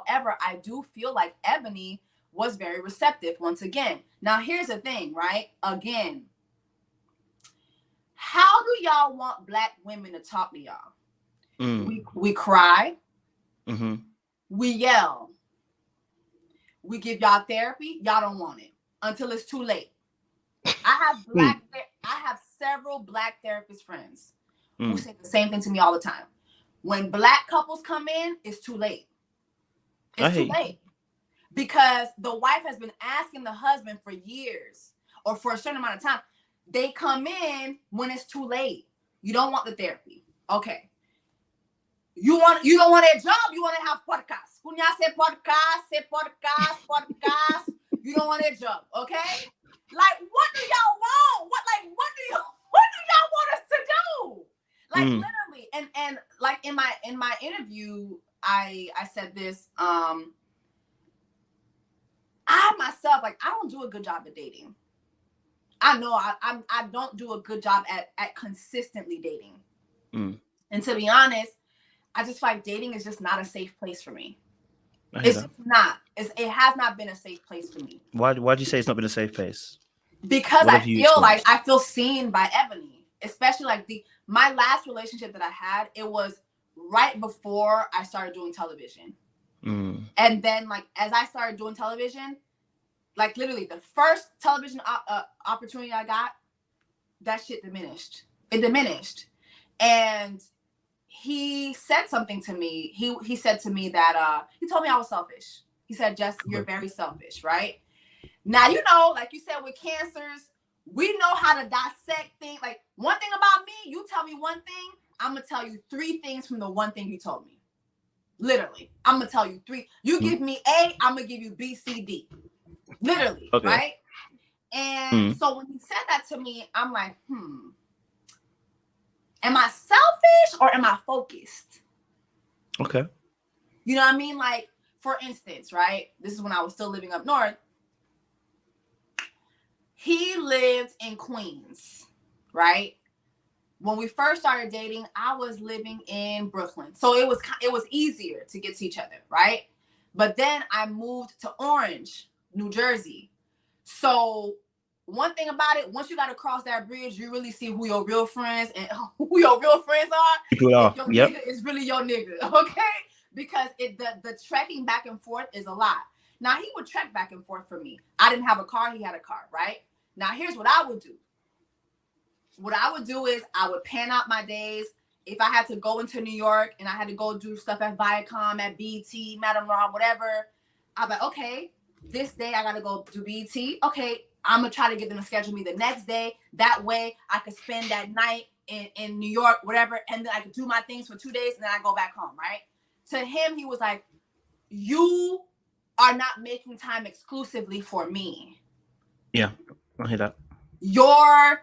However, I do feel like Ebony was very receptive once again. Now, here's the thing, right? Again, how do y'all want Black women to talk to y'all? We cry. Mm-hmm. We yell. We give y'all therapy. Y'all don't want it until it's too late. I have several Black therapist friends who say the same thing to me all the time. When Black couples come in, it's too late. It's too late. Because the wife has been asking the husband for years or for a certain amount of time. They come in when it's too late. You don't want the therapy. Okay. You don't want a job, you want to have podcast. When y'all say podcast. You don't want a job, okay? Like, what do y'all want? What do y'all want us to do? Like literally, and like in my interview, I said this. I myself, like, I don't do a good job at dating. I know I don't do a good job at consistently dating. And to be honest, I just feel like dating is just not a safe place for me. It's just not. It has not been a safe place for me. Why'd you say it's not been a safe place? Because I feel seen by Ebony, especially like my last relationship that I had. It was right before I started doing television, and then like as I started doing television, like literally the first television opportunity I got, that shit diminished. It diminished, and he said something to me. He said to me that he told me I was selfish. He said, "Jess, you're very selfish, right?" Now, you know, like you said with cancers, we know how to dissect things. Like, one thing about me, you tell me one thing, I'm going to tell you 3 things from the one thing you told me. Literally. I'm going to tell you 3. You give me A, I'm going to give you B, C, D. Literally, right? And so when he said that to me, I'm like, am I selfish or am I focused? Okay. You know what I mean? Like, for instance, right? This is when I was still living up north. He lived in Queens, right? When we first started dating, I was living in Brooklyn. So it was easier to get to each other, right? But then I moved to Orange, New Jersey. So one thing about it, once you got to cross that bridge, you really see who your real friends and who your real friends are. Nigga is really your nigga, okay? Because the trekking back and forth is a lot. Now, he would trek back and forth for me. I didn't have a car. He had a car, right? Now, here's what I would do. What I would do is I would plan out my days. If I had to go into New York and I had to go do stuff at Viacom, at BET, Madame Law, whatever, I'd be like, okay, this day I got to go do BET. Okay, I'm going to try to get them to schedule me the next day. That way I could spend that night in New York, whatever, and then I could do my things for 2 days and then I go back home, right? To him, he was like, you are not making time exclusively for me. Yeah, I hear that. You're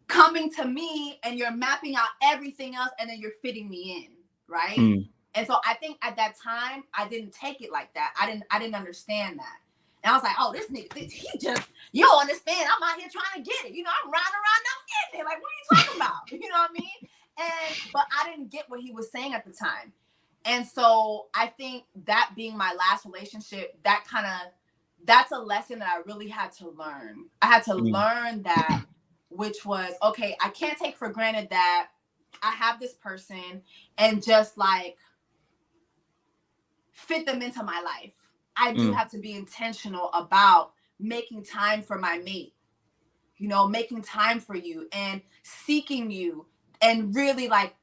coming to me and you're mapping out everything else and then you're fitting me in, right? And so I think at that time, I didn't take it like that. I didn't understand that. And I was like, oh, this nigga, he just, you don't understand. I'm out here trying to get it. You know, I'm riding around, I'm getting it. Like, what are you talking about? You know what I mean? But I didn't get what he was saying at the time. And so I think that being my last relationship, that's a lesson that I really had to learn. I had to learn that, which was, okay, I can't take for granted that I have this person and just like fit them into my life. I do have to be intentional about making time for my mate, you know, making time for you and seeking you and really like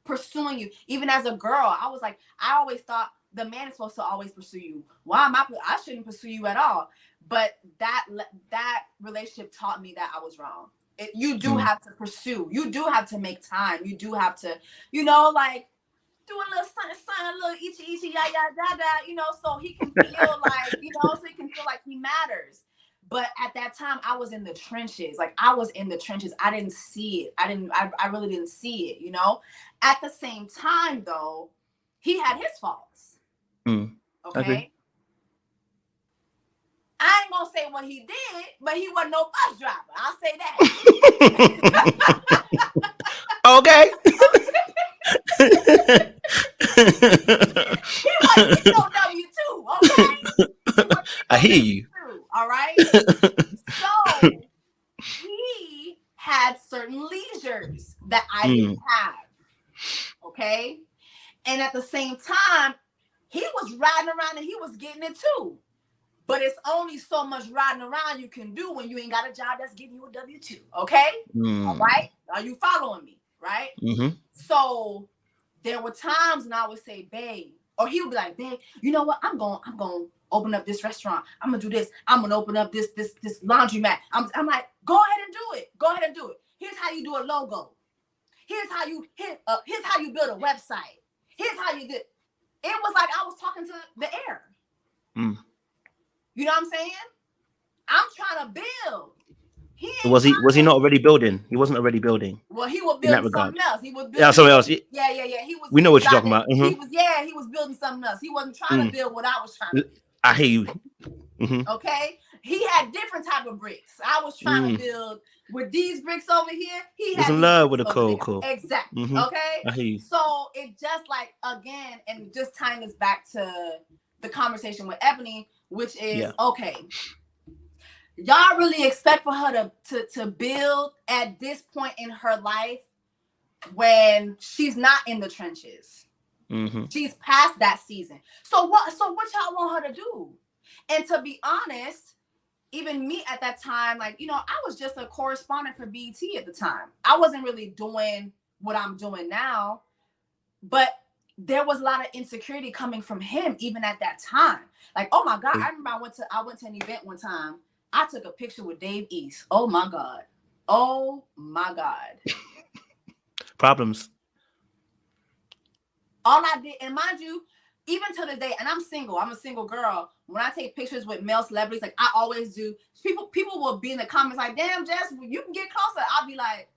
pursuing you. Even as a girl, I was like, I always thought the man is supposed to always pursue you. Why am I shouldn't pursue you at all. But that relationship taught me that I was wrong. You do have to pursue. You do have to make time. You do have to, you know, like do a little sun, a little itchy, ya, you know, so he can feel like, you know, so he can feel like he matters. But at that time, I was in the trenches. Like, I was in the trenches. I didn't see it. I really didn't see it, you know? At the same time, though, he had his faults. Okay? Okay. I ain't gonna say what he did, but he wasn't no bus driver. I'll say that. Okay. He wasn't no W-2 I hear you. True, all right. So he had certain leisures that I didn't have. Okay. And at the same time, he was riding around and he was getting it too. But it's only so much riding around you can do when you ain't got a job that's giving you a W-2. Okay? All right? Are you following me? Right? So there were times when I would say, babe, or he would be like, babe, you know what? I'm going to open up this restaurant. I'm going to do this. I'm going to open up this laundromat. I'm like, go ahead and do it. Go ahead and do it. Here's how you do a logo. Here's how you build a website. Here's how you do it. It was like I was talking to the air. You know what I'm saying? I'm trying to build. Was he not already building? He wasn't already building. Well, he was building something else. He was building something else. Yeah. He was. We know what you're talking about. He was building something else. He wasn't trying to build what I was trying to build. I hear you. Okay, he had different type of bricks. I was trying to build with these bricks over here. He was in love with a cool. Exactly. Okay. I hear you. So it just like again, and just tying this back to the conversation with Ebony, which is okay. Y'all really expect for her to build at this point in her life when she's not in the trenches. She's past that season. So what y'all want her to do? And to be honest, even me at that time, like, you know, I was just a correspondent for BET at the time. I wasn't really doing what I'm doing now, but there was a lot of insecurity coming from him even at that time. Like, oh my God, I remember I went to an event one time. I took a picture with Dave East. Oh my God. Oh my God. Problems. All I did, and mind you, even to this day, and I'm single, I'm a single girl. When I take pictures with male celebrities, like I always do, people will be in the comments like, damn, Jess, you can get closer. I'll be like,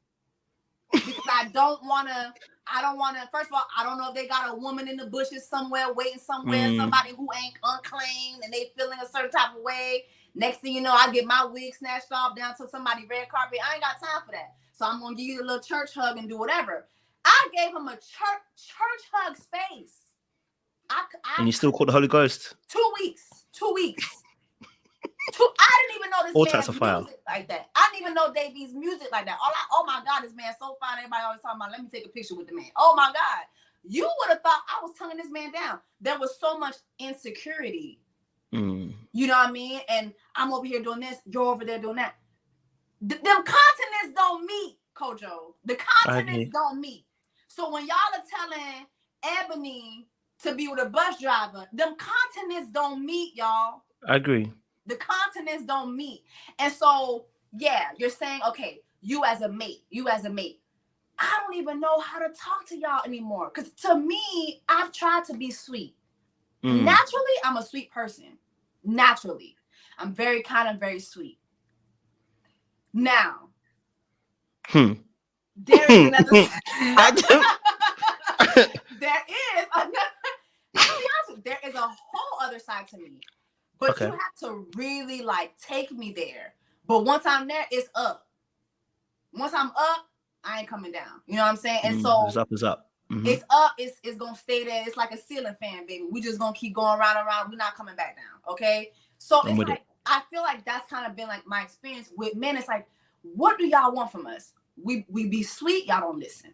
because I don't want to, first of all, I don't know if they got a woman in the bushes somewhere, waiting somewhere, somebody who ain't unclaimed and they feeling a certain type of way. Next thing you know, I get my wig snatched off down to somebody red carpet. I ain't got time for that. So I'm going to give you a little church hug and do whatever. I gave him a church hug space. And you still call the Holy Ghost? 2 weeks. I didn't even know this man's music like that. I didn't even know Davies' music like that. Oh my God, this man's so fine. Everybody always talking about, let me take a picture with the man. Oh my God. You would have thought I was tonguing this man down. There was so much insecurity. You know what I mean? And I'm over here doing this, you're over there doing that. Them continents don't meet, Kojo. The continents don't meet. So when y'all are telling Ebony to be with a bus driver, them continents don't meet, y'all. I agree. The continents don't meet. And so, yeah, you're saying, okay, you as a mate. I don't even know how to talk to y'all anymore. Because to me, I've tried to be sweet. Naturally, I'm a sweet person. Naturally. I'm very kind and very sweet. Now, there is another there is a whole other side to me. But you have to really like take me there. But once I'm there, it's up. Once I'm up, I ain't coming down. You know what I'm saying? And so it's up is up. It's up, it's gonna stay there. It's like a ceiling fan, baby. We just gonna keep going round and round. We're not coming back down. Okay. So it's like I feel like that's kind of been like my experience with men. It's like, what do y'all want from us? We be sweet, y'all don't listen.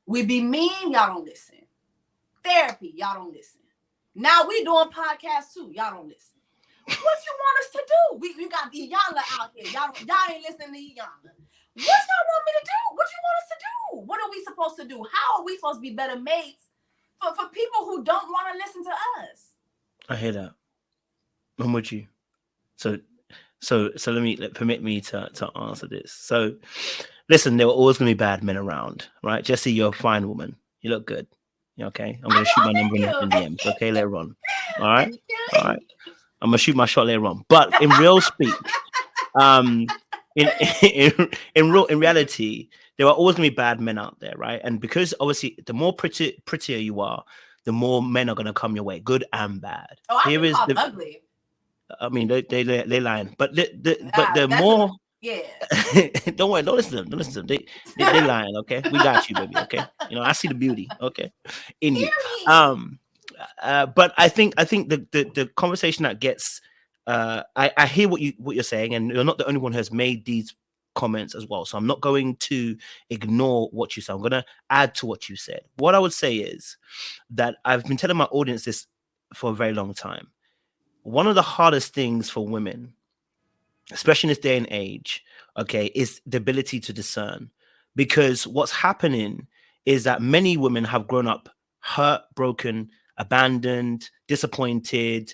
We be mean, y'all don't listen. Therapy, y'all don't listen. Now we doing podcasts too, y'all don't listen. What you want us to do? We got Iyanla out here. Y'all ain't listening to Iyanla. What y'all want me to do? What you want us to do? What are we supposed to do? How are we supposed to be better mates for people who don't want to listen to us? I hear that. I'm with you. So permit me to answer this. So listen, there were always going to be bad men around, right? Jessie, you're a fine woman. You look good. You okay? I'm going to shoot my number in the DMs, okay, later on. All right? All right. I'm going to shoot my shot later on. But in real speak, in reality, there are always going to be bad men out there, right? And because obviously the more prettier you are, the more men are going to come your way, good and bad. Oh, I think I'm ugly. I mean, they lying, but the more don't worry, don't listen to them. They lying. Okay, we got you, baby. Okay, you know I see the beauty. Okay, in you. But I think the conversation that gets I hear what you're saying, and you're not the only one who has made these comments as well. So I'm not going to ignore what you said. I'm going to add to what you said. What I would say is that I've been telling my audience this for a very long time. One of the hardest things for women, especially in this day and age, okay, is the ability to discern. Because what's happening is that many women have grown up hurt, broken, abandoned, disappointed,